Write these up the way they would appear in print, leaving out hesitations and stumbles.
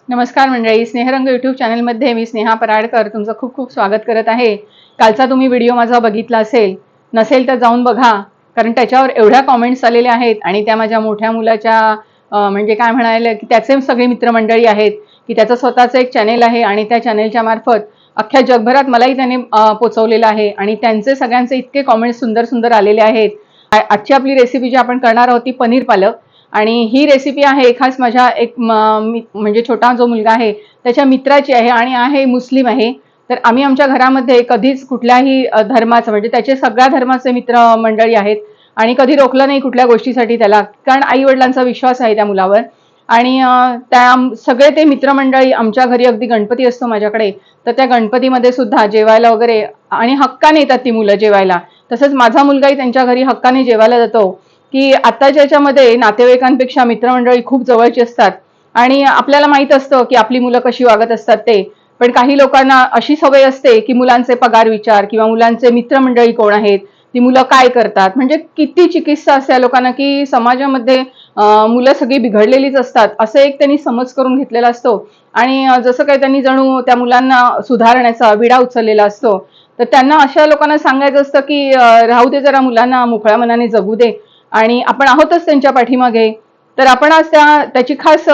नमस्कार मंडळी, स्नेहरंग यूट्यूब चॅनलमध्ये मी स्नेहा पराडकर तुमचं खूप खूप स्वागत करत आहे। कालचा तुम्ही व्हिडिओ माझा बघितला नसेल तर जाऊन बघा, कारण त्याच्यावर एवढ्या कमेंट्स आलेल्या आहेत आणि त्या माझ्या मोठ्या मुलाच्या म्हणजे काय म्हणायला की त्याचे सगळे मित्रमंडळी आहेत की त्याचं स्वतःचं एक चॅनेल आहे आणि त्या चॅनेलच्या मार्फत अख्ख्या जगभरात मलाही त्याने पोचवलेलं आहे आणि त्यांचे सगळ्यांचे इतके कमेंट्स सुंदर सुंदर आलेले आहेत। आजची आपली रेसिपी जी आपण करणार आहोत ती पनीर पालक, आणि ही रेसिपी आहे खास माझ्या एक म्हणजे छोटा जो मुलगा आहे त्याच्या मित्राची आहे आणि आहे मुस्लिम आहे। तर आम्ही आमच्या घरामध्ये कधीच कुठल्याही धर्माचं म्हणजे त्याचे सगळ्या धर्माचे मित्र मंडळी आहेत आणि कधी रोखलं नाही कुठल्या गोष्टीसाठी त्याला, कारण आई वडिलांचा विश्वास आहे त्या मुलावर। आणि त्या सगळे ते मित्रमंडळी आमच्या घरी, अगदी गणपती असतो माझ्याकडे तर त्या गणपतीमध्ये सुद्धा जेवायला वगैरे आणि हक्काने येतात ती मुलं जेवायला। तसंच माझा मुलगाही त्यांच्या घरी हक्काने जेवायला जातो की आताच्या याच्यामध्ये नातेवाईकांपेक्षा मित्रमंडळी खूप जवळची असतात आणि आपल्याला माहित असतं की आपली मुलं कशी वागत असतात ते। पण काही लोकांना अशी सवय असते की मुलांचे पगार विचार किंवा मुलांचे मित्रमंडळी कोण आहेत, ती मुलं काय करतात, म्हणजे किती चिकित्सा असते लोकांना की समाजामध्ये मुलं सगळी बिघडलेलीच असतात असं एक त्यांनी समज करून घेतलेला असतो। आणि जसं काही त्यांनी जणू त्या मुलांना सुधारण्याचा विडा उचललेला असतो। तर त्यांना अशा लोकांना सांगायचं असतं की राहू दे, जरा मुलांना मोकळ्या मनाने जगू दे आणि आपण आहोतच त्यांच्या पाठीमागे। तर आपण आज त्याची खास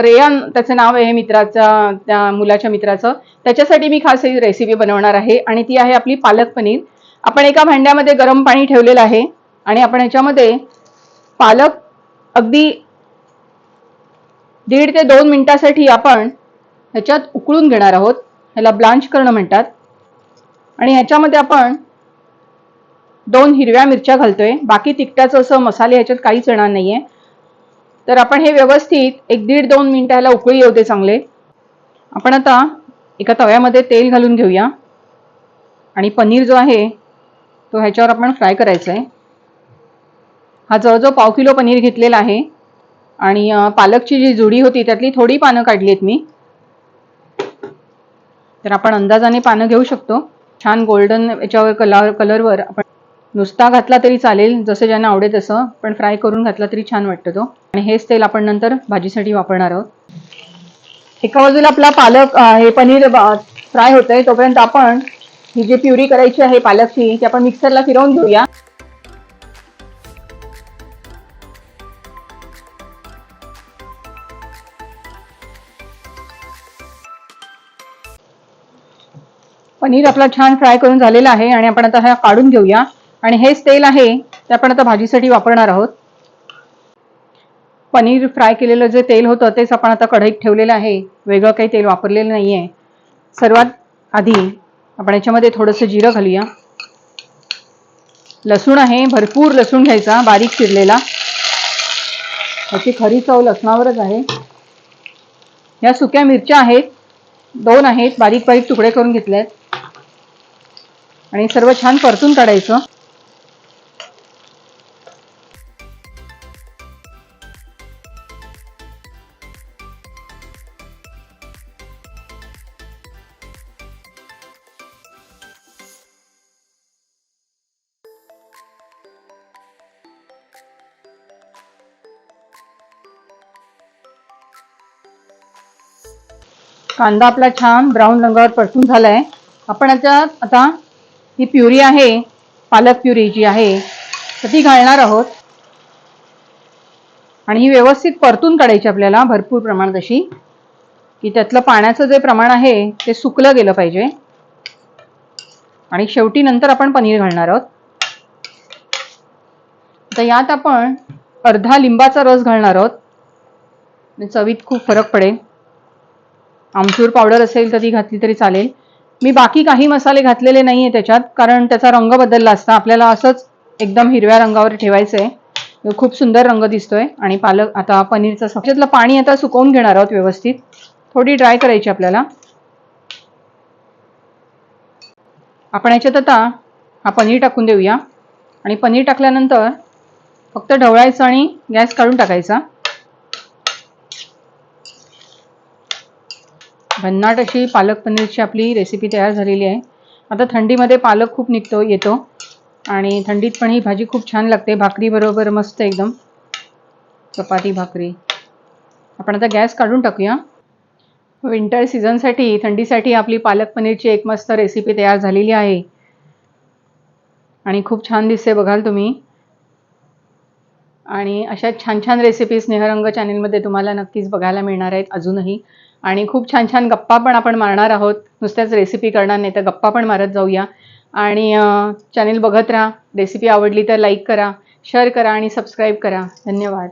रेयान त्याचं नाव आहे मित्राचा, त्या मुलाच्या मित्राचं, त्याच्यासाठी मी खास ही रेसिपी बनवणार आहे आणि ती आहे आपली पालक पनीर। आपण एका भांड्यामध्ये गरम पाणी ठेवलेलं आहे आणि आपण ह्याच्यामध्ये पालक अगदी 1.5 ते 2 मिनिटासाठी आपण ह्याच्यात उकळून घेणार आहोत, ह्याला ब्लांच करणं म्हणतात। आणि ह्याच्यामध्ये आपण 2 हिरव्या मिरच्या घालतोय, बाकी तिखटाचं असं मसाले ह्याच्यात काहीच येणार नाहीये। तर आपण हे व्यवस्थित 1-1.5-2 मिनिटं ह्याला उकळी येऊ दे चांगले। आपण आता एका तव्यामध्ये तेल घालून घेऊया आणि पनीर जो आहे तो ह्याच्यावर आपण फ्राय करायचा आहे। हा जवळजवळ पाव किलो पनीर घेतलेला आहे आणि पालकची जी जुडी होती त्यातली थोडी पानं काढली आहेत मी। तर आपण अंदाजाने पानं घेऊ शकतो। छान गोल्डन याच्यावर कलरवर आपण नुसता घातला तरी चालेल, जसं ज्यांना आवडेल तसं, पण फ्राय करून घातला तरी छान वाटतं तो। आणि हेच तेल आपण नंतर भाजीसाठी वापरणार आहोत। एका बाजूला आपला पालक हे पनीर फ्राय होतंय, तोपर्यंत आपण ही जी प्युरी करायची आहे पालकची ती आपण मिक्सरला फिरवून घेऊया। पनीर आपला छान फ्राय करून झालेला आहे आणि आपण आता हा काढून घेऊया आणि हेच तेल आहे ते आपण आता भाजीसाठी वापरणार आहोत। पनीर फ्राय केलेलं जे तेल होतं तेच आपण आता कढईत ठेवलेलं आहे, वेगळं काही तेल वापरलेलं नाहीये। सर्वात आधी आपण याच्यामध्ये थोडंसं जिरं घालूया। लसूण आहे, भरपूर लसूण घ्यायचा बारीक चिरलेला, याची खरी चव लसणावरच आहे। या सुक्या मिरच्या आहेत, 2 आहेत, बारीक बारीक तुकडे करून घेतलेत आणि सर्व छान परतून काढायचं। कांदा आपला छान ब्राऊन रंगावर परतून झालाय। आपण आता ही प्युरी आहे, पालक प्युरी जी आहे तर ती घालणार आहोत आणि ही व्यवस्थित परतून काढायची आपल्याला भरपूर प्रमाणात, अशी की त्यातलं पाण्याचं जे प्रमाण आहे ते सुकलं गेलं पाहिजे। आणि शेवटी नंतर आपण पनीर घालणार आहोत। आता यात आपण अर्धा लिंबाचा रस घालणार आहोत, चवीत खूप फरक पडेल। आमचूर पावडर असेल तर ती घातली तरी चालेल। मी बाकी काही मसाले घातलेले नाहीये त्याच्यात, कारण त्याचा रंग बदलला असता, आपल्याला असंच एकदम हिरव्या रंगावर ठेवायचंय। खूप सुंदर रंग दिसतोय। आणि पालक आता पनीरचं सफेदलं पाणी आता सुकवून घेणार आहोत व्यवस्थित, थोडी ड्राय करायची आपल्याला। आपण याच्यात आता हा पनीर टाकून देऊया आणि पनीर टाकल्यानंतर फक्त ढवळायचं आणि गॅस काढून टाकायचा। भन्नाट अशी पालक पनीरची आपली रेसिपी तयार झालेली आहे। आता थंडीमध्ये पालक खूप येतो आणि थंडीत पण ही भाजी खूप छान लागते, भाकरी बरोबर मस्त एकदम, चपाती भाकरी। आपण आता गॅस काढून टाकूया विंटर सीझनसाठी, थंडीसाठी आपली पालक पनीरची एक मस्त रेसिपी तयार झालेली आहे आणि खूप छान दिसते बघाल तुम्ही. आणि अशा छान छान रेसिपी स्नेहरंग चॅनेलमध्ये तुम्हाला नक्कीच बघायला मिळणार आहेत अजूनही. आणि खूप छान छान गप्पा पण आपण मारणार आहोत, नुसत्याच रेसिपी करणार नाही तर गप्पा पण मारत जाऊया. आणि चॅनेल बघत राहा. रेसिपी आवडली तर लाईक करा, शेअर करा आणि सबस्क्राईब करा. धन्यवाद.